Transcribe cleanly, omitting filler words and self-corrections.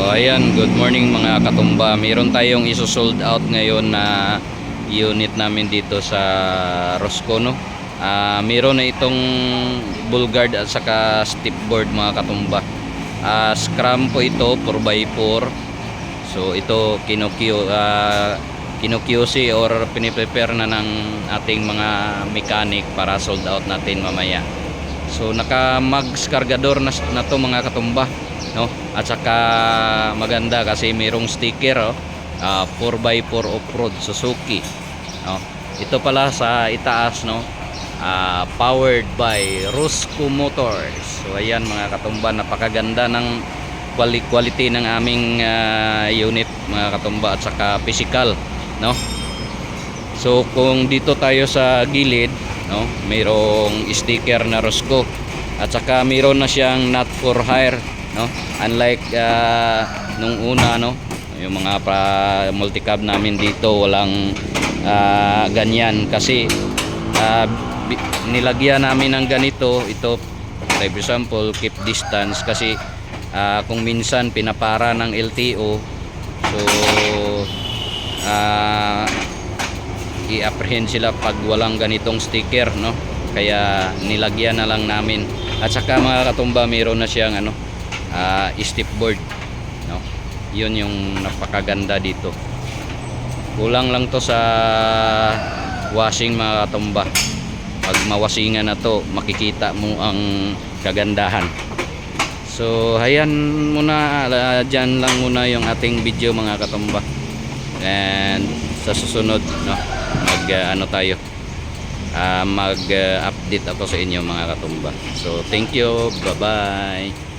ayan, good morning mga katumba. Meron tayong iso-sold out ngayon na unit namin dito sa Rosco, no. Meron na itong bull guard at saka step board mga katumba. Scrum po ito 4x4. So ito kino-QC or piniprepare na ng ating mga mechanic para sold out natin mamaya. So naka-mags kargador na to mga katumba, no? At saka maganda kasi mayroong sticker, 4x4 off-road Suzuki, no? Ito pala sa itaas, no? Powered by Rosco Motors. So ayan mga katumba, napakaganda ng quality ng aming unit mga katumba at saka physical, no? So kung dito tayo sa gilid, no, mayroong sticker na Rosco at saka mayroon na siyang not for hire, no, unlike nung una, no, yung mga multicab namin dito walang ganyan kasi nilagyan namin ng ganito. Ito for example keep distance kasi kung minsan pinapara ng LTO, so i-apprehend sila pag walang ganitong sticker, no, kaya nilagyan na lang namin. At saka mga katumba, mayroon na siyang step board, no, yun yung napakaganda dito. Kulang lang to sa washing mga katumba. Pag mawasingan na to, makikita mo ang kagandahan. So ayan muna, dyan lang muna yung ating video mga katumba, and sa susunod, no, mag update ako sa inyo mga katumba. So thank you, bye bye.